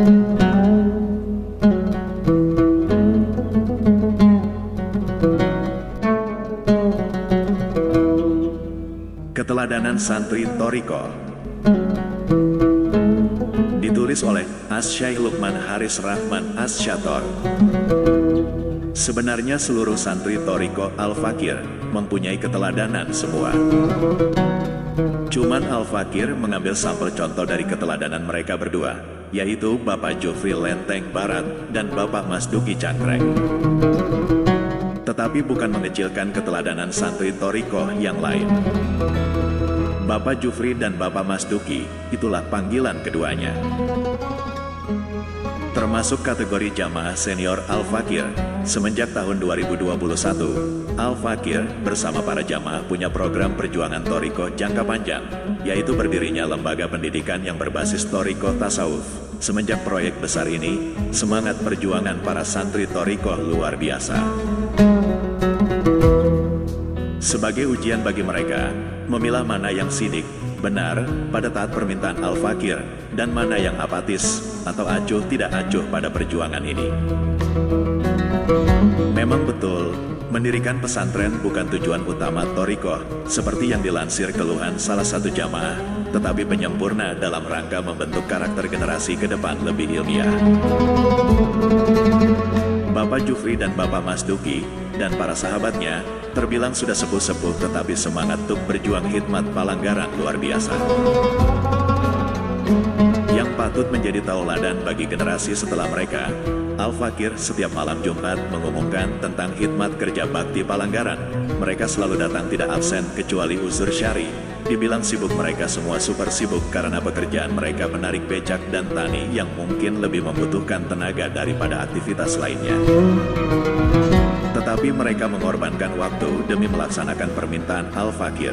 Keteladanan Santri Thariqah ditulis oleh Asy-Syaikh Luqman Haris Rahman Asy-Syator. Sebenarnya seluruh santri Thariqah Al-Fakir mempunyai keteladanan semua. Cuman Al-Fakir mengambil sampel contoh dari keteladanan mereka berdua, yaitu Bapak Jufri Lenteng Barat dan Bapak Masduki Cangkreng. Tetapi bukan mengecilkan keteladanan santri Thariqah yang lain. Bapak Jufri dan Bapak Masduki, itulah panggilan keduanya. Termasuk kategori jamaah senior Al-Fakir, semenjak tahun 2021, Al-Fakir bersama para jamaah punya program perjuangan Thariqah jangka panjang, yaitu berdirinya lembaga pendidikan yang berbasis Thariqah Tasawuf. Semenjak proyek besar ini, semangat perjuangan para santri Thariqah luar biasa. Sebagai ujian bagi mereka, memilah mana yang sidik, benar, pada taat permintaan Al-Fakir, dan mana yang apatis, atau acuh tidak acuh pada perjuangan ini. Memang betul, mendirikan pesantren bukan tujuan utama Thariqah, seperti yang dilansir keluhan salah satu jamaah, tetapi penyempurna dalam rangka membentuk karakter generasi ke depan lebih ilmiah. Bapak Jufri dan Bapak Masduki dan para sahabatnya terbilang sudah sepuh-sepuh, tetapi semangat untuk berjuang khidmat Palanggaran luar biasa. Yang patut menjadi tauladan bagi generasi setelah mereka, Al-Fakir setiap malam Jumat mengumumkan tentang khidmat kerja bakti Palanggaran. Mereka selalu datang tidak absen kecuali uzur syari. Dibilang sibuk, mereka semua super sibuk karena pekerjaan mereka menarik becak dan tani yang mungkin lebih membutuhkan tenaga daripada aktivitas lainnya. Tetapi mereka mengorbankan waktu demi melaksanakan permintaan Al-Fakir.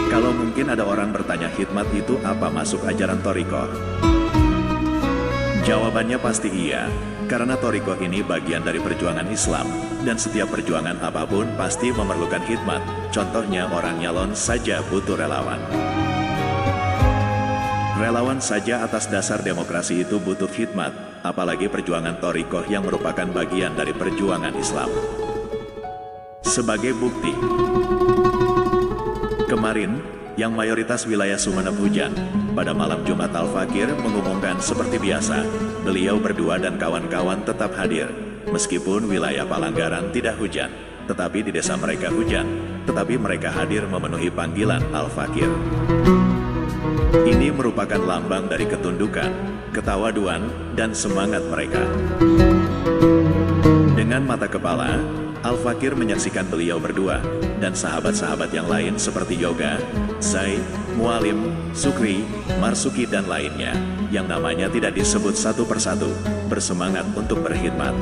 Kalau mungkin ada orang bertanya, khidmat itu apa masuk ajaran Thariqah? Jawabannya pasti iya, karena Thariqah ini bagian dari perjuangan Islam, dan setiap perjuangan apapun pasti memerlukan khidmat. Contohnya orang nyalon saja butuh relawan. Relawan saja atas dasar demokrasi itu butuh khidmat, apalagi perjuangan Thariqah yang merupakan bagian dari perjuangan Islam. Sebagai bukti, kemarin, yang mayoritas wilayah Sumeneb hujan, pada malam Jumat Al-Fakir mengumumkan seperti biasa, beliau berdua dan kawan-kawan tetap hadir. Meskipun wilayah Palanggaran tidak hujan, tetapi di desa mereka hujan, tetapi mereka hadir memenuhi panggilan Al-Fakir. Ini merupakan lambang dari ketundukan, ketawaduan, dan semangat mereka. Dengan mata kepala, Al-Fakir menyaksikan beliau berdua dan sahabat-sahabat yang lain seperti Yoga, Zaid, Mualim, Sukri, Marsuki, dan lainnya, yang namanya tidak disebut satu persatu, bersemangat untuk berkhidmat.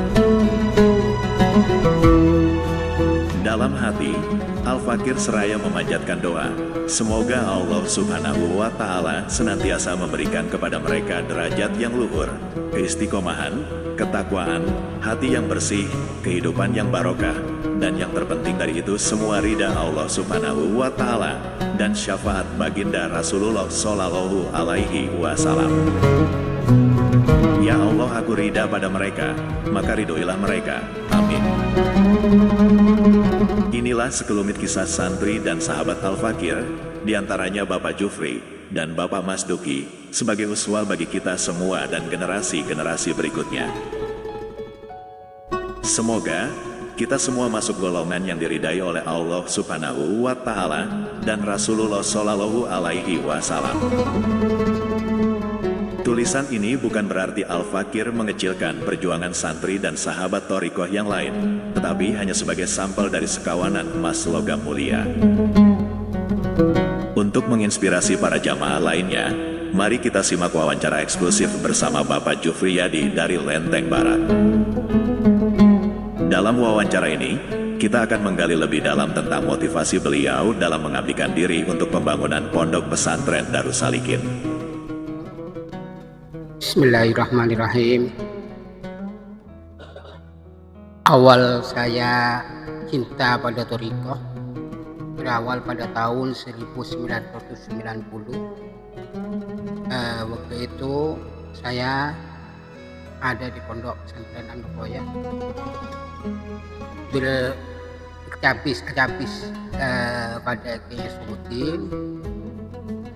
Dalam hati, Al-Fakir seraya memanjatkan doa, semoga Allah Subhanahu wa Ta'ala senantiasa memberikan kepada mereka derajat yang luhur, keistiqomahan, ketakwaan, hati yang bersih, kehidupan yang barokah, dan yang terpenting dari itu semua ridha Allah Subhanahu wa Ta'ala dan syafaat baginda Rasulullah Shallallahu Alaihi Wasallam. Ya Allah, aku ridha pada mereka, maka ridhoilah mereka. Amin. Inilah sekelumit kisah santri dan sahabat Al-Fakir, diantaranya Bapak Jufri dan Bapak Masduki, sebagai uswah bagi kita semua dan generasi-generasi berikutnya. Semoga kita semua masuk golongan yang diridai oleh Allah Subhanahu wa Ta'ala dan Rasulullah Shallallahu Alaihi Wasallam. Tulisan ini bukan berarti Al-Fakir mengecilkan perjuangan santri dan sahabat Thariqah yang lain, tetapi hanya sebagai sampel dari sekawanan emas logam mulia. Untuk menginspirasi para jamaah lainnya, mari kita simak wawancara eksklusif bersama Bapak Jufri Yadi dari Lenteng Barat. Dalam wawancara ini, kita akan menggali lebih dalam tentang motivasi beliau dalam mengabdikan diri untuk pembangunan pondok pesantren Darussalikin. Bismillahirrahmanirrahim. Awal saya cinta pada Thariqah berawal pada tahun 1990. Waktu itu saya ada di Pondok Pesantren Andokoya bercapis-capis pada Kiai Subuddin,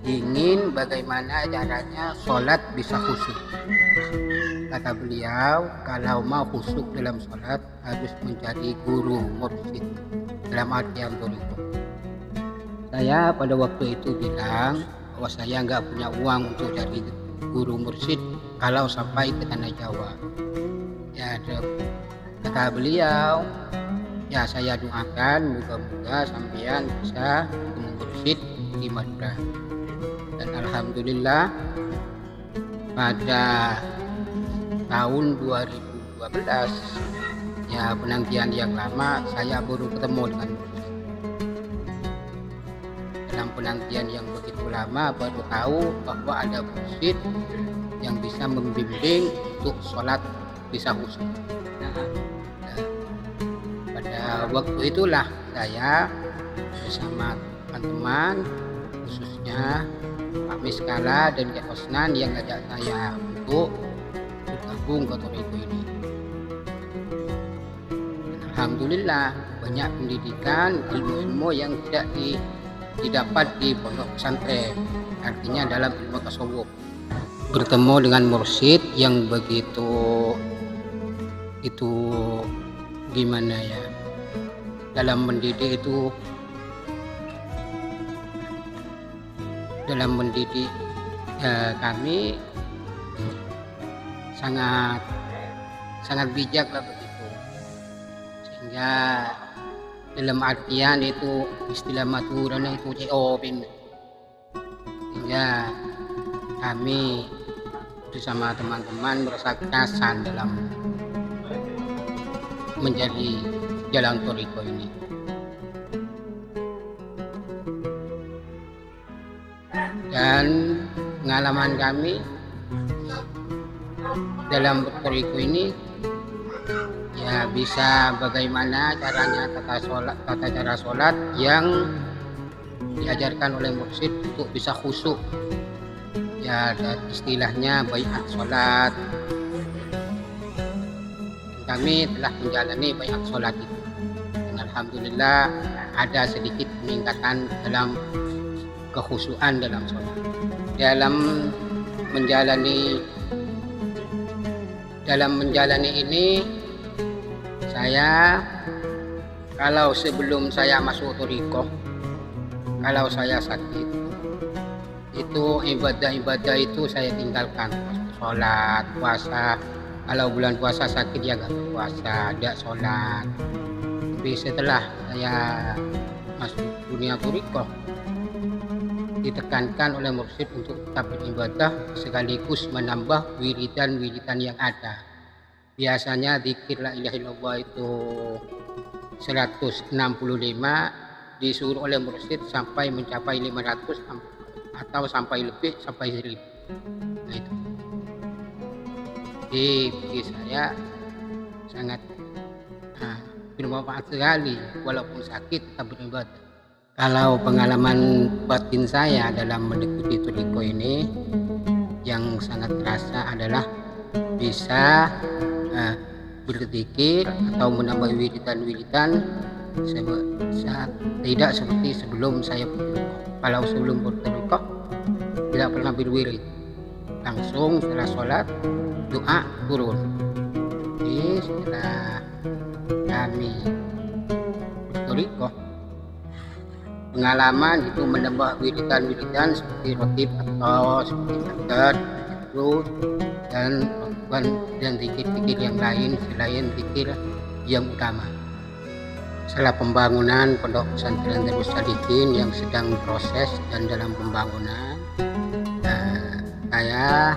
ingin bagaimana caranya sholat bisa khusyuk. Kata beliau, kalau mau khusyuk dalam sholat harus mencari guru mursyid dalam artian thariqah. Saya pada waktu itu bilang bahwa saya nggak punya uang untuk cari guru mursyid kalau sampai ke tanah Jawa. Ya, kata beliau, ya saya doakan moga-moga sampean bisa ketemu mursyid di Madura. Dan alhamdulillah pada tahun 2012, ya penantian yang lama, saya baru ketemu dengan mursyid. Dalam penantian yang begitu lama baru tahu bahwa ada mursyid yang bisa membimbing untuk sholat bisa khusyuk. Pada waktu itulah saya bersama teman-teman, khususnya Pak Miskala dan Kak Osnan, yang ngajak saya untuk bergabung ke thariqah ini. Dan alhamdulillah banyak pendidikan ilmu-ilmu yang tidak didapat di pondok pesantren, artinya dalam ilmu tasawuf. Bertemu dengan mursyid yang begitu gimana ya, dalam mendidik kami sangat bijak lah begitu, sehingga dalam artian itu istilah maturana itu ceopin, sehingga kami bersama teman-teman merasa kerasan dalam menjadi jalan thariqah ini. Dan pengalaman kami dalam berthariqah ini, ya bisa bagaimana caranya tata cara sholat yang diajarkan oleh mursyid untuk bisa khusyuk. Ya, dan istilahnya baiat sholat. Kami telah menjalani baiat sholat itu, dan alhamdulillah ada sedikit peningkatan dalam kekhusyuan dalam sholat. Dalam menjalani ini, saya kalau sebelum saya masuk thariqah, kalau saya sakit, itu ibadah itu saya tinggalkan, sholat, puasa. Kalau bulan puasa sakit ya gak puasa, tidak sholat. Tapi setelah saya masuk dunia thariqah, ditekankan oleh mursyid untuk tetap beribadah sekaligus menambah wiridan yang ada. Biasanya zikir la ilaha illallah itu 165, disuruh oleh mursyid sampai mencapai 500 atau sampai lebih, sampai 1000. Nah itu. Jadi bagi saya sangat bermanfaat sekali, walaupun sakit tetap beribadah. Kalau pengalaman batin saya dalam mengikuti thariqah ini yang sangat terasa adalah bisa berzikir atau menambah wiridan tidak seperti sebelum saya berthariqah. Kalau sebelum berthariqah tidak pernah berwirid, langsung setelah sholat doa turun. Jadi setelah kami berthariqah, pengalaman itu menambah wiridan seperti rotib atau seperti sakit terus, dan zikir-zikir yang lain selain zikir yang utama. Setelah pembangunan Pondok Pesantren Darus Salikin yang sedang proses dan dalam pembangunan, saya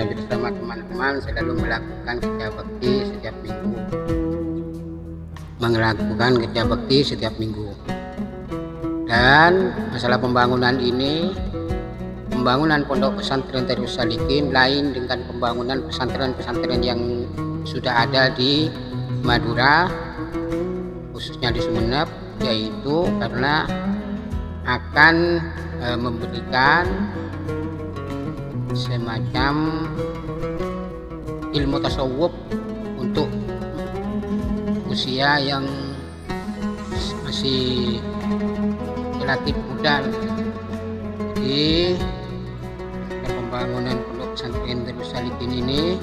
bersama teman-teman selalu melakukan kerja bakti setiap minggu. Dan masalah pembangunan ini, pembangunan Pondok Pesantren Darus Salikin lain dengan pembangunan pesantren-pesantren yang sudah ada di Madura, khususnya di Sumeneb, yaitu karena akan memberikan semacam ilmu tasawuf untuk usia yang masih relatif muda. Jadi pembangunan Pondok Pesantren Darus Salikin ini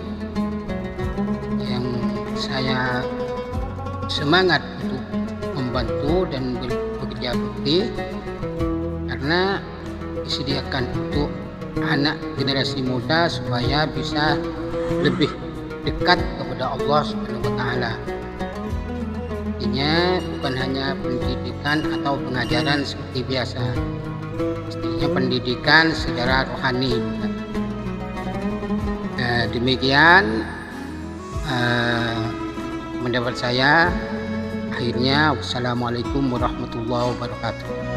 yang saya semangat untuk membantu dan bekerja bakti karena disediakan untuk anak generasi muda supaya bisa lebih dekat kepada Allah Subhanahu wa taala. Artinya bukan hanya pendidikan atau pengajaran seperti biasa, mestinya pendidikan secara rohani. Demikian pendapat saya. Akhirnya, wassalamualaikum warahmatullahi wabarakatuh.